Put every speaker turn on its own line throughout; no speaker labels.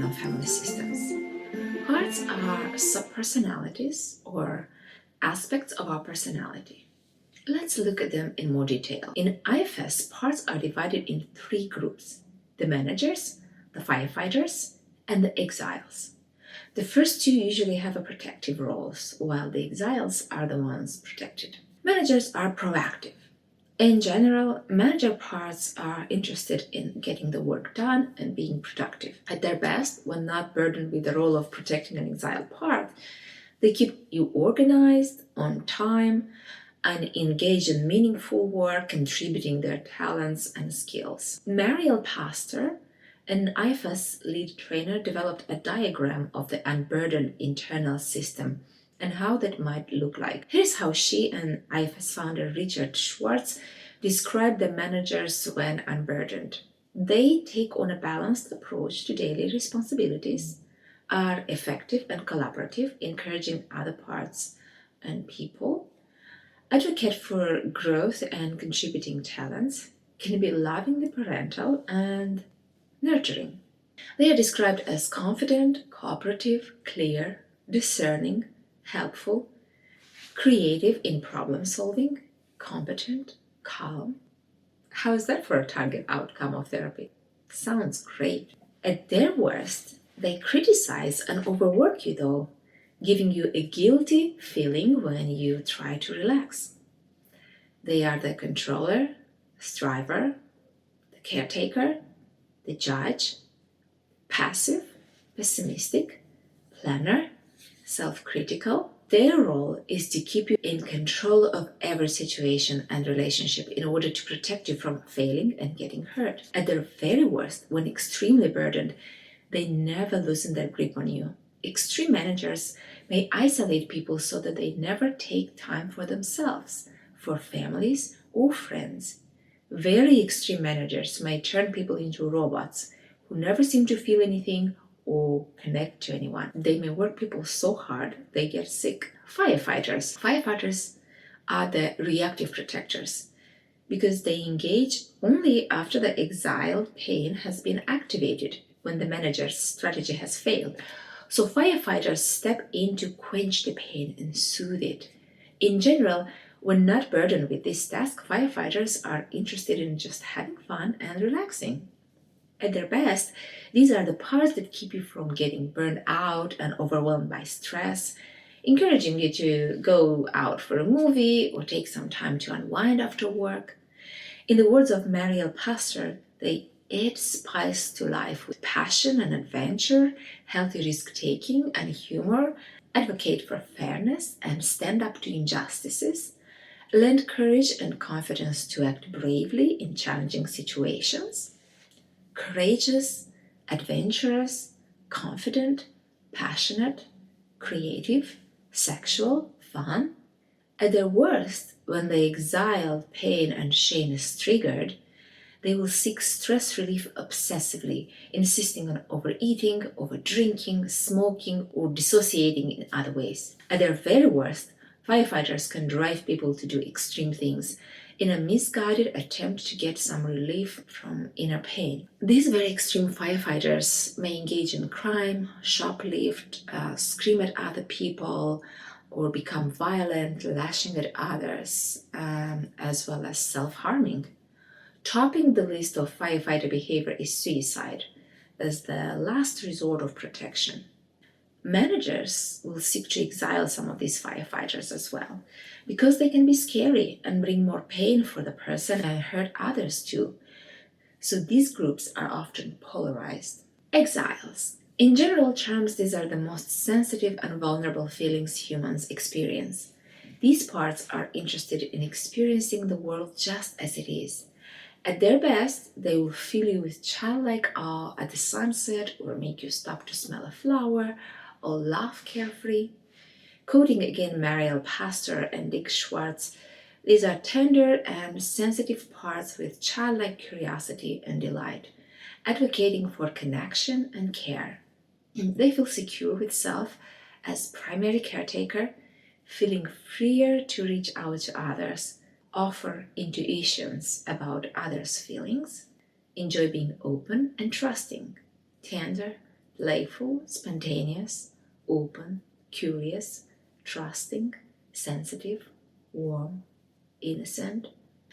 dysfunctional family systems. Parts are subpersonalities or aspects of our personality. Let's look at them in more detail. In IFS, parts are divided in three groups: the managers, the firefighters, and the exiles. The first two usually have a protective roles, while the exiles are the ones protected. Managers are proactive. In general, manager parts are interested in getting the work done and being productive. At their best, when not burdened with the role of protecting an exiled part, they keep you organized, on time, and engaged in meaningful work, contributing their talents and skills. Mariel Pastor, an IFS lead trainer, developed a diagram of the unburdened internal system and how that might look like. Here's how she and IFS founder Richard Schwartz describe the managers when unburdened. They take on a balanced approach to daily responsibilities, are effective and collaborative, encouraging other parts and people, advocate for growth and contributing talents, can be lovingly parental and nurturing. They are described as confident, cooperative, clear, discerning, helpful, creative in problem solving, competent, calm. How is that for a target outcome of therapy? Sounds great. At their worst, they criticize and overwork you though, giving you a guilty feeling when you try to relax. They are the controller, striver, the caretaker, the judge, passive, pessimistic, planner, self-critical. Their role is to keep you in control of every situation and relationship in order to protect you from failing and getting hurt. At their very worst, when extremely burdened, they never loosen their grip on you. Extreme managers may isolate people so that they never take time for themselves, for families or friends. Very extreme managers may turn people into robots who never seem to feel anything or connect to anyone. They may work people so hard they get sick. Firefighters. Firefighters are the reactive protectors because they engage only after the exiled pain has been activated, when the manager's strategy has failed. So firefighters step in to quench the pain and soothe it. In general, when not burdened with this task, firefighters are interested in just having fun and relaxing. At their best, these are the parts that keep you from getting burned out and overwhelmed by stress, encouraging you to go out for a movie or take some time to unwind after work. In the words of Mariel Pastor, they add spice to life with passion and adventure, healthy risk-taking and humor, advocate for fairness and stand up to injustices, lend courage and confidence to act bravely in challenging situations, courageous, adventurous, confident, passionate, creative, sexual, fun. At their worst, when the exile, pain, and shame is triggered, they will seek stress relief obsessively, insisting on overeating, overdrinking, smoking, or dissociating in other ways. At their very worst, firefighters can drive people to do extreme things in a misguided attempt to get some relief from inner pain. These very extreme firefighters may engage in crime, shoplift, scream at other people, or become violent, lashing at others, as well as self-harming. Topping the list of firefighter behavior is suicide, as the last resort of protection. Managers will seek to exile some of these firefighters as well, because they can be scary and bring more pain for the person and hurt others too. So these groups are often polarized. Exiles. In general terms, these are the most sensitive and vulnerable feelings humans experience. These parts are interested in experiencing the world just as it is. At their best, they will fill you with childlike awe at the sunset, or make you stop to smell a flower, or laugh carefree. Quoting again Mariel Pastor and Dick Schwartz, these are tender and sensitive parts with childlike curiosity and delight, advocating for connection and care. They feel secure with self as primary caretaker, feeling freer to reach out to others, offer intuitions about others' feelings, enjoy being open and trusting, tender, playful, spontaneous, open, curious, trusting, sensitive, warm, innocent.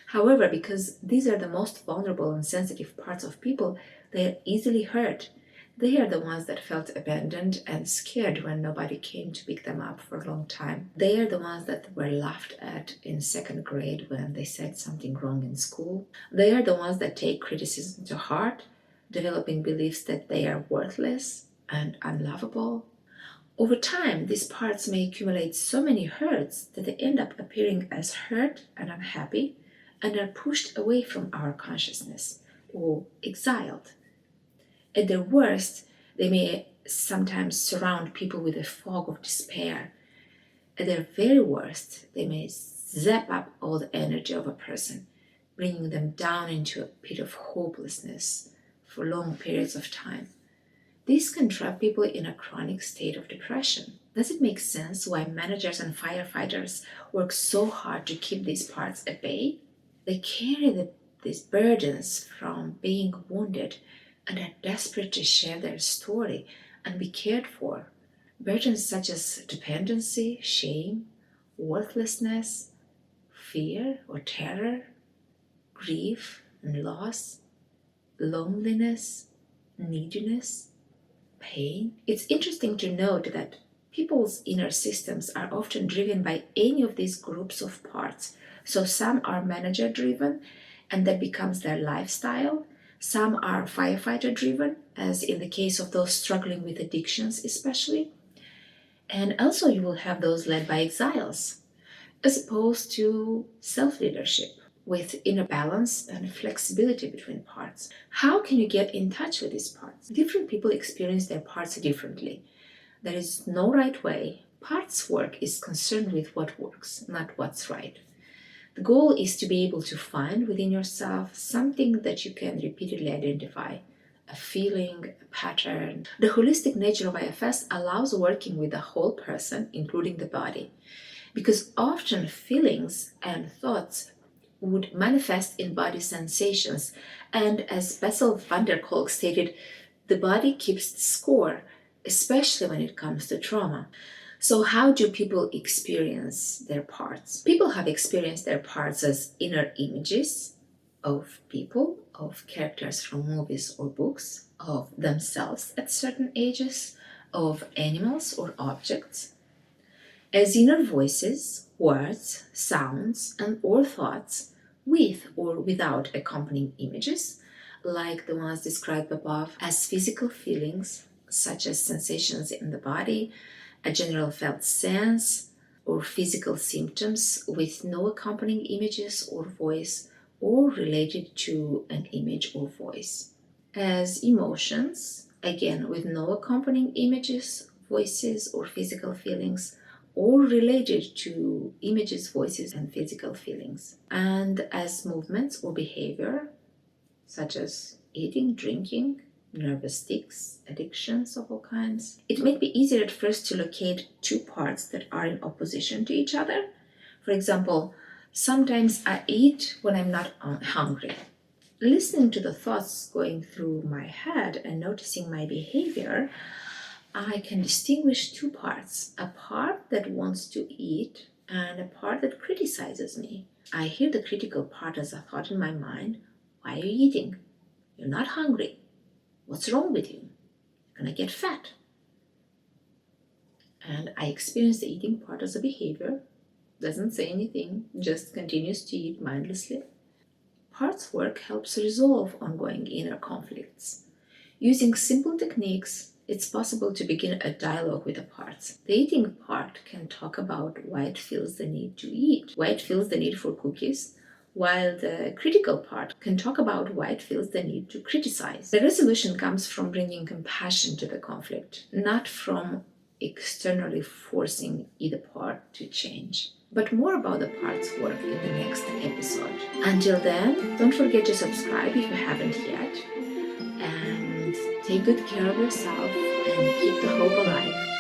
However, because these are the most vulnerable and sensitive parts of people, they are easily hurt. They are the ones that felt abandoned and scared when nobody came to pick them up for a long time. They are the ones that were laughed at in second grade when they said something wrong in school. They are the ones that take criticism to heart, developing beliefs that they are worthless and unlovable. Over time, these parts may accumulate so many hurts that they end up appearing as hurt and unhappy and are pushed away from our consciousness or exiled. At their worst, they may sometimes surround people with a fog of despair. At their very worst, they may zap up all the energy of a person, bringing them down into a pit of hopelessness for long periods of time. This can trap people in a chronic state of depression. Does it make sense why managers and firefighters work so hard to keep these parts at bay? They carry these burdens from being wounded and are desperate to share their story and be cared for. Burdens such as dependency, shame, worthlessness, fear or terror, grief and loss, loneliness, neediness, pain. It's interesting to note that people's inner systems are often driven by any of these groups of parts. So some are manager driven and that becomes their lifestyle. Some are firefighter driven, as in the case of those struggling with addictions especially. And also you will have those led by exiles, as opposed to self-leadership with inner balance and flexibility between parts. How can you get in touch with these parts? Different people experience their parts differently. There is no right way. Parts work is concerned with what works, not what's right. The goal is to be able to find within yourself something that you can repeatedly identify, a feeling, a pattern. The holistic nature of IFS allows working with the whole person, including the body, because often feelings and thoughts would manifest in body sensations. And as Bessel van der Kolk stated, the body keeps the score, especially when it comes to trauma. So how do people experience their parts? People have experienced their parts as inner images of people, of characters from movies or books, of themselves at certain ages, of animals or objects, as inner voices, words, sounds, and or thoughts with or without accompanying images, like the ones described above, as physical feelings, such as sensations in the body, a general felt sense, or physical symptoms with no accompanying images or voice or related to an image or voice. As emotions, again with no accompanying images, voices, or physical feelings, or related to images, voices, and physical feelings. And as movements or behavior, such as eating, drinking, nervous tics, addictions of all kinds. It may be easier at first to locate two parts that are in opposition to each other. For example, sometimes I eat when I'm not hungry. Listening to the thoughts going through my head and noticing my behavior, I can distinguish two parts, a part that wants to eat and a part that criticizes me. I hear the critical part as a thought in my mind, why are you eating? You're not hungry. What's wrong with you? You're gonna get fat. And I experience the eating part as a behavior, doesn't say anything, just continues to eat mindlessly. Parts work helps resolve ongoing inner conflicts. Using simple techniques, it's possible to begin a dialogue with the parts. The eating part can talk about why it feels the need to eat, why it feels the need for cookies, while the critical part can talk about why it feels the need to criticize. The resolution comes from bringing compassion to the conflict, not from externally forcing either part to change. But more about the parts work in the next episode. Until then, don't forget to subscribe if you haven't yet. And take good care of yourself and keep the hope alive.